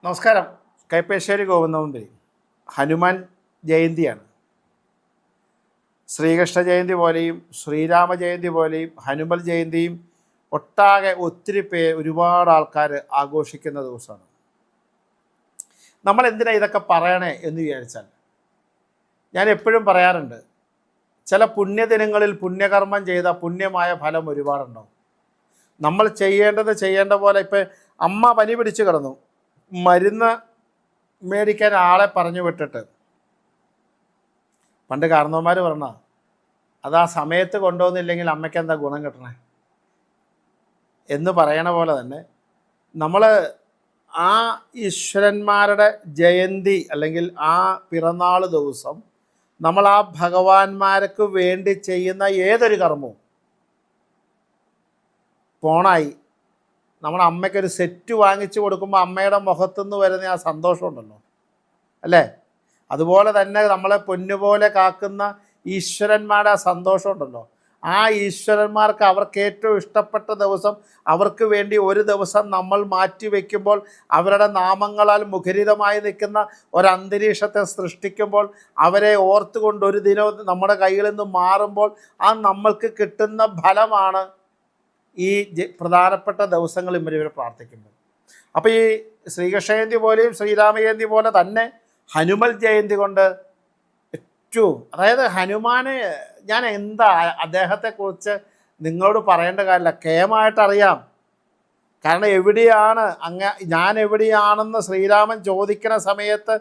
നമസ്കാരം. കൈപ്പേശ്ശേരി ഗോവിന്ദനമ്പുരി. ഹനുമാൻ ജയന്തിയാണ്. ശ്രീകൃഷ്ണ ജയന്തി പോലെയും ശ്രീരാമ ജയന്തി പോലെയും ഹനുമൽ ജയന്തിയും ഒട്ടാകെ ഒത്തിരി ഒരുപാട് ആൾക്കാർ ആഘോഷിക്കുന്ന ദിവസമാണ്. നമ്മൾ എന്തിനാ ഇതൊക്കെ പറയണേ എന്ന് വിചാരിച്ചാൽ, ഞാൻ എപ്പോഴും പറയാറുണ്ട്, ചില പുണ്യദിനങ്ങളിൽ പുണ്യകർമ്മം ചെയ്ത പുണ്യമായ ഫലം ഒരുപാടുണ്ടാവും. നമ്മൾ ചെയ്യേണ്ട പോലെ ഇപ്പം അമ്മ പനി പിടിച്ച് കിടന്നു, മരുന്ന് മേടിക്കാൻ ആളെ പറഞ്ഞു വിട്ടിട്ട്, പണ്ട് കാരണവന്മാർ പറഞ്ഞ അത് ആ സമയത്ത് കൊണ്ടുവന്നില്ലെങ്കിൽ അമ്മയ്ക്ക് എന്താ ഗുണം കിട്ടണേ എന്ന് പറയണ പോലെ തന്നെ നമ്മൾ ആ ഈശ്വരന്മാരുടെ ജയന്തി അല്ലെങ്കിൽ ആ പിറന്നാൾ ദിവസം നമ്മൾ ആ ഭഗവാന്മാർക്ക് വേണ്ടി ചെയ്യുന്ന ഏതൊരു കർമ്മവും, പോണായി നമ്മുടെ അമ്മയ്ക്കൊരു സെറ്റ് വാങ്ങിച്ചു കൊടുക്കുമ്പോൾ അമ്മയുടെ മുഖത്തുനിന്ന് വരുന്ന ആ സന്തോഷമുണ്ടല്ലോ അല്ലേ, അതുപോലെ തന്നെ നമ്മളെ പൊന്നുപോലെ കാക്കുന്ന ഈശ്വരന്മാരുടെ ആ സന്തോഷമുണ്ടല്ലോ, ആ ഈശ്വരന്മാർക്ക് അവർക്ക് ഏറ്റവും ഇഷ്ടപ്പെട്ട ദിവസം അവർക്ക് വേണ്ടി ഒരു ദിവസം നമ്മൾ മാറ്റി വയ്ക്കുമ്പോൾ, അവരുടെ നാമങ്ങളാൽ മുഖരിതമായി നിൽക്കുന്ന ഒരന്തരീക്ഷത്തെ സൃഷ്ടിക്കുമ്പോൾ, അവരെ ഓർത്തുകൊണ്ട് ഒരു ദിനം നമ്മുടെ കയ്യിൽ നിന്ന് മാറുമ്പോൾ ആ നമ്മൾക്ക് കിട്ടുന്ന ഫലമാണ് ഈ പ്രധാനപ്പെട്ട ദിവസങ്ങളിൽ ഇവർ പ്രാർത്ഥിക്കുമ്പോൾ. അപ്പോൾ ഈ ശ്രീകൃഷ്ണ ജയന്തി പോലെയും ശ്രീരാമ ജയന്തി പോലെ തന്നെ ഹനുമൽ ജയന്തി കൊണ്ട് ഏറ്റവും, അതായത് ഹനുമാനെ ഞാൻ എന്താ അദ്ദേഹത്തെക്കുറിച്ച് നിങ്ങളോട് പറയേണ്ട കാര്യമില്ല, കേമായിട്ടറിയാം. കാരണം എവിടെയാണ് ഞാൻ എവിടെയാണെന്ന് ശ്രീരാമൻ ചോദിക്കുന്ന സമയത്ത്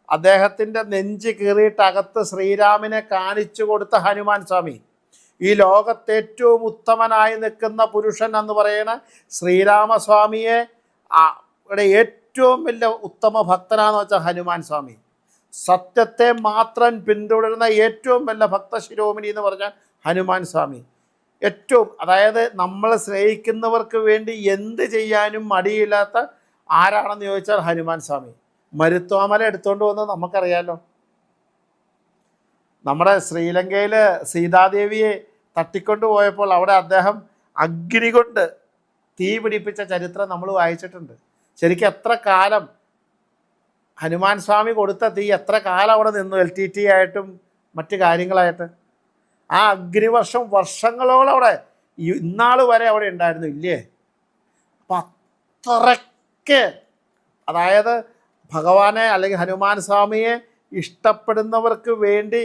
അദ്ദേഹത്തിൻ്റെ നെഞ്ച് കീറിയിട്ട് അകത്ത് ശ്രീരാമനെ കാണിച്ചു കൊടുത്ത ഹനുമാൻ സ്വാമി, ഈ ലോകത്തെ ഏറ്റവും ഉത്തമനായി നിൽക്കുന്ന പുരുഷൻ എന്ന് പറയുന്ന ശ്രീരാമസ്വാമിയെ ഏറ്റവും വലിയ ഉത്തമ ഭക്തനാന്ന് വെച്ചാൽ ഹനുമാൻ സ്വാമി, സത്യത്തെ മാത്രം പിന്തുടരുന്ന ഏറ്റവും വലിയ ഭക്തശിരോമണി എന്ന് പറഞ്ഞാൽ ഹനുമാൻ സ്വാമി. ഏറ്റവും, അതായത് നമ്മൾ സ്നേഹിക്കുന്നവർക്ക് വേണ്ടി എന്ത് ചെയ്യാനും മടിയില്ലാത്ത ആരാണെന്ന് ചോദിച്ചാൽ ഹനുമാൻ സ്വാമി. മരുത്വാമല എടുത്തുകൊണ്ട് വന്നത് നമുക്കറിയാലോ. നമ്മുടെ ശ്രീലങ്കയിൽ സീതാദേവിയെ തട്ടിക്കൊണ്ട് പോയപ്പോൾ അവിടെ അദ്ദേഹം അഗ്നി കൊണ്ട് തീ പിടിപ്പിച്ച ചരിത്രം നമ്മൾ വായിച്ചിട്ടുണ്ട്. ശരിക്കും എത്ര കാലം ഹനുമാൻ സ്വാമി കൊടുത്ത തീ എത്ര കാലം അവിടെ നിന്നു, LTT ആയിട്ടും മറ്റ് കാര്യങ്ങളായിട്ട്. ആ അഗ്നിവർഷം വർഷങ്ങളോളം അവിടെ ഇന്നാൾ വരെ അവിടെ ഉണ്ടായിരുന്നു, ഇല്ലേ? അപ്പം അത്രയ്ക്ക്, അതായത് ഭഗവാനെ അല്ലെങ്കിൽ ഹനുമാൻ സ്വാമിയെ ഇഷ്ടപ്പെടുന്നവർക്ക് വേണ്ടി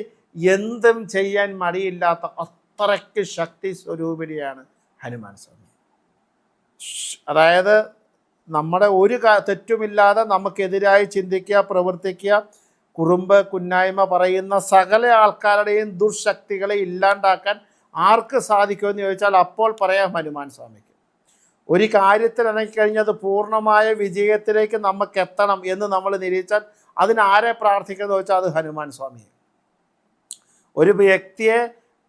എന്തും ചെയ്യാൻ മടിയില്ലാത്ത അത്രയ്ക്ക് ശക്തി സ്വരൂപിണിയാണ് ഹനുമാൻ സ്വാമി. അതായത് നമ്മുടെ ഒരു തെറ്റുമില്ലാതെ നമുക്കെതിരായി ചിന്തിക്കുക, പ്രവർത്തിക്കുക, കുറുമ്പ് കുന്നായ്മ പറയുന്ന സകല ആൾക്കാരുടെയും ദുർശക്തികളെ ഇല്ലാണ്ടാക്കാൻ ആർക്ക് സാധിക്കുമെന്ന് ചോദിച്ചാൽ അപ്പോൾ പറയാം ഹനുമാൻ സ്വാമിക്ക്. ഒരു കാര്യത്തിൽ ഇറങ്ങിക്കഴിഞ്ഞത് പൂർണ്ണമായ വിജയത്തിലേക്ക് നമുക്ക് എത്തണം എന്ന് നമ്മൾ നിരീക്ഷിച്ചാൽ അതിനാരെ പ്രാർത്ഥിക്കുന്നത് ചോദിച്ചാൽ അത് ഹനുമാൻ സ്വാമിയെ. ഒരു വ്യക്തിയെ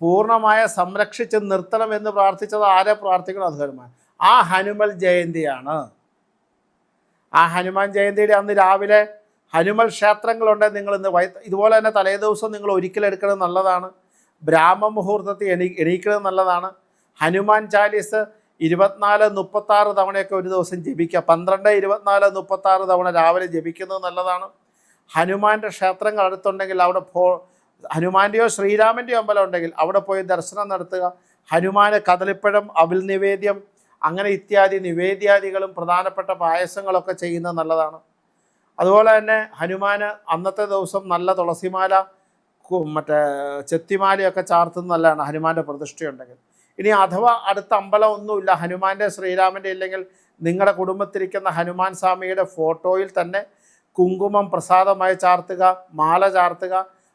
പൂർണ്ണമായ സംരക്ഷിച്ച് നിർത്തണം എന്ന് പ്രാർത്ഥിച്ചത് ആരെ പ്രാർത്ഥിക്കണം? അത് ഹനുമാൻ. ആ ഹനുമൽ ജയന്തിയാണ്. ആ ഹനുമാൻ ജയന്തിയുടെ അന്ന് രാവിലെ ഹനുമൽ ക്ഷേത്രങ്ങളുണ്ട്. നിങ്ങൾ ഇന്ന് ഇതുപോലെ തന്നെ തലേദിവസം നിങ്ങൾ ഒരിക്കലെടുക്കുന്നത് നല്ലതാണ്. ബ്രാഹ്മ മുഹൂർത്തത്തിൽ എണീക്കുന്നത് നല്ലതാണ്. ഹനുമാൻ ചാലീസ് 24-36 തവണയൊക്കെ ഒരു ദിവസം ജപിക്കുക. 12, 24, 36 തവണ രാവിലെ ജപിക്കുന്നത് നല്ലതാണ്. ഹനുമാൻ്റെ ക്ഷേത്രങ്ങൾ അടുത്തുണ്ടെങ്കിൽ അവിടെ ഹനുമാൻ്റെയോ ശ്രീരാമൻ്റെയോ അമ്പലം ഉണ്ടെങ്കിൽ അവിടെ പോയി ദർശനം നടത്തുക. ഹനുമാന് കദളിപ്പഴം, അവിൽ നിവേദ്യം, അങ്ങനെ ഇത്യാദി നിവേദ്യാദികളും പ്രധാനപ്പെട്ട പായസങ്ങളൊക്കെ ചെയ്യുന്നത് നല്ലതാണ്. അതുപോലെ തന്നെ ഹനുമാന് അന്നത്തെ ദിവസം നല്ല തുളസിമാല, മറ്റേ ചെത്തിമാലയൊക്കെ ചാർത്തുന്നത് നല്ലതാണ് ഹനുമാൻ്റെ പ്രതിഷ്ഠയുണ്ടെങ്കിൽ. ഇനി അഥവാ അടുത്ത അമ്പലം ഒന്നുമില്ല, ഹനുമാൻ്റെ ശ്രീരാമൻ്റെ ഇല്ലെങ്കിൽ നിങ്ങളുടെ കുടുംബത്തിരിക്കുന്ന ഹനുമാൻ സ്വാമിയുടെ ഫോട്ടോയിൽ തന്നെ കുങ്കുമം പ്രസാദമായി ചാർത്തുക, മാല ചാർത്തുക,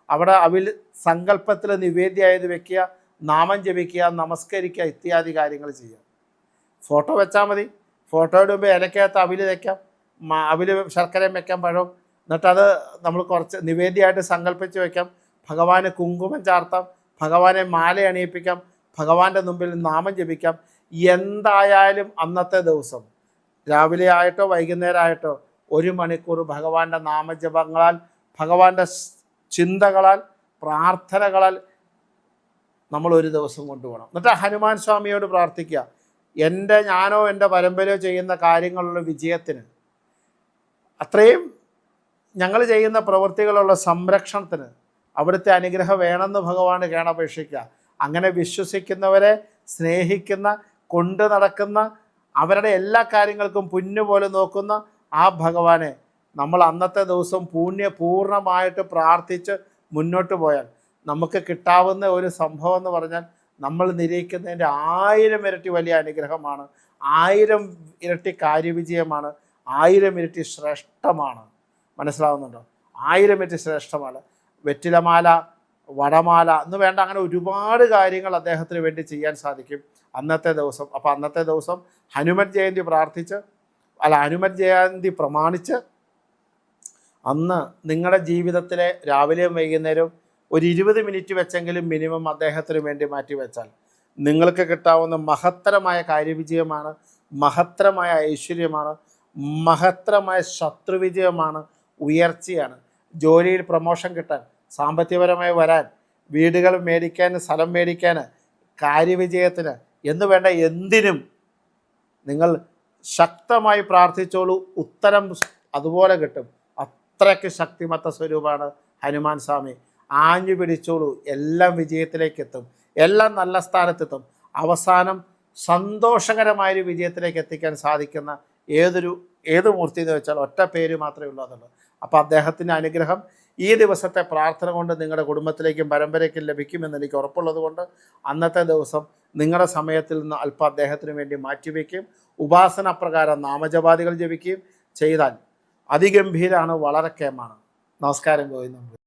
അവിടെ അവിൽ സങ്കല്പത്തിൽ നിവേദ്യമായത് വെക്കുക, നാമം ജപിക്കുക, നമസ്കരിക്കുക, ഇത്യാദി കാര്യങ്ങൾ ചെയ്യുക. ഫോട്ടോ വെച്ചാൽ മതി. ഫോട്ടോയുടെ മുമ്പ് ഇലക്കകത്ത് അവിൽ വയ്ക്കാം, അവിൽ ശർക്കരയും വെക്കാം, പഴവും. എന്നിട്ടത് നമ്മൾ കുറച്ച് നിവേദ്യമായിട്ട് സങ്കല്പിച്ച് വയ്ക്കാം. ഭഗവാന് കുങ്കുമം ചാർത്താം, ഭഗവാനെ മാല അണിയിപ്പിക്കാം, ഭഗവാന്റെ മുമ്പിൽ നാമം ജപിക്കാം. എന്തായാലും അന്നത്തെ ദിവസം രാവിലെ ആയിട്ടോ വൈകുന്നേരം ആയിട്ടോ 1 മണിക്കൂർ ഭഗവാന്റെ നാമജപങ്ങളാൽ, ഭഗവാന്റെ ചിന്തകളാൽ, പ്രാർത്ഥനകളാൽ നമ്മൾ ഒരു ദിവസം കൊണ്ടുപോകണം. എന്നിട്ട് ഹനുമാൻ സ്വാമിയോട് പ്രാർത്ഥിക്കുക, ഞാനോ എൻ്റെ പരമ്പരയോ ചെയ്യുന്ന കാര്യങ്ങളുടെ വിജയത്തിന് അത്രയും ഞങ്ങൾ ചെയ്യുന്ന പ്രവൃത്തികളുള്ള സംരക്ഷണത്തിന് അവിടുത്തെ അനുഗ്രഹം വേണമെന്ന് ഭഗവാന് കേണപേക്ഷിക്കുക. അങ്ങനെ വിശ്വസിക്കുന്നവരെ സ്നേഹിക്കുന്ന, കൊണ്ടു നടക്കുന്ന, അവരുടെ എല്ലാ കാര്യങ്ങൾക്കും പൊന്നുപോലെ നോക്കുന്ന ആ ഭഗവാനെ നമ്മൾ അന്നത്തെ ദിവസം പൂർണ്ണമായിട്ട് പ്രാർത്ഥിച്ച് മുന്നോട്ട് പോയാൽ നമുക്ക് കിട്ടാവുന്ന ഒരു സംഭവം എന്ന് പറഞ്ഞാൽ നമ്മൾ നിരീക്കുന്നതിൻ്റെ 1000 ഇരട്ടി വലിയ അനുഗ്രഹമാണ്, 1000 ഇരട്ടി കാര്യവിജയമാണ്, 1000 ഇരട്ടി ശ്രേഷ്ഠമാണ്. മനസ്സിലാവുന്നുണ്ടോ? 1000 ഇരട്ടി ശ്രേഷ്ഠമാണ്. വെറ്റിലമാല, വടമാല എന്ന് വേണ്ട, അങ്ങനെ ഒരുപാട് കാര്യങ്ങൾ അദ്ദേഹത്തിന് വേണ്ടി ചെയ്യാൻ സാധിക്കും അന്നത്തെ ദിവസം. അപ്പോൾ അന്നത്തെ ദിവസം ഹനുമൻ ജയന്തി പ്രമാണിച്ച് അന്ന് നിങ്ങളുടെ ജീവിതത്തിലെ രാവിലെയും വൈകുന്നേരവും ഒരു 20 മിനിറ്റ് വെച്ചെങ്കിലും മിനിമം അദ്ദേഹത്തിന് വേണ്ടി മാറ്റി വെച്ചാൽ നിങ്ങൾക്ക് കിട്ടാവുന്ന മഹത്തരമായ കാര്യവിജയമാണ്, മഹത്തരമായ ഐശ്വര്യമാണ്, മഹത്തരമായ ശത്രുവിജയമാണ്, ഉയർച്ചയാണ്. ജോലിയിൽ പ്രമോഷൻ കിട്ടാൻ, സാമ്പത്തികപരമായി വരാൻ, വീടുകൾ മേടിക്കാൻ, സ്ഥലം മേടിക്കാൻ, കാര്യവിജയത്തിന് എന്ന് വേണ്ട എന്തിനും നിങ്ങൾ ശക്തമായി പ്രാർത്ഥിച്ചോളൂ, ഉത്തരം അതുപോലെ കിട്ടും. അത്രയ്ക്ക് ശക്തിമത്ത സ്വരൂപമാണ് ഹനുമാൻ സ്വാമി. ആഞ്ഞു പിടിച്ചോളൂ, എല്ലാം വിജയത്തിലേക്ക് എത്തും, എല്ലാം നല്ല സ്ഥാനത്തെത്തും. അവസാനം സന്തോഷകരമായൊരു വിജയത്തിലേക്ക് എത്തിക്കാൻ സാധിക്കുന്ന ഏത് മൂർത്തി എന്ന് വെച്ചാൽ ഒറ്റ പേര് മാത്രമേ ഉള്ളൂ, അതുള്ളൂ. അപ്പോൾ അദ്ദേഹത്തിൻ്റെ അനുഗ്രഹം ഈ ദിവസത്തെ പ്രാർത്ഥന കൊണ്ട് നിങ്ങളുടെ കുടുംബത്തിലേക്കും പരമ്പരയ്ക്കും ലഭിക്കുമെന്ന് എനിക്ക് ഉറപ്പുള്ളത് കൊണ്ട് അന്നത്തെ ദിവസം നിങ്ങളുടെ സമയത്തിൽ നിന്ന് അല്പം അദ്ദേഹത്തിന് വേണ്ടി മാറ്റിവെക്കുകയും ഉപാസന പ്രകാരം നാമജപാദികൾ ജപിക്കുകയും ചെയ്താൽ അതിഗംഭീരാണ്, വളരെ കേമാണ്. നമസ്കാരം. ഗോവിന്ദൻ.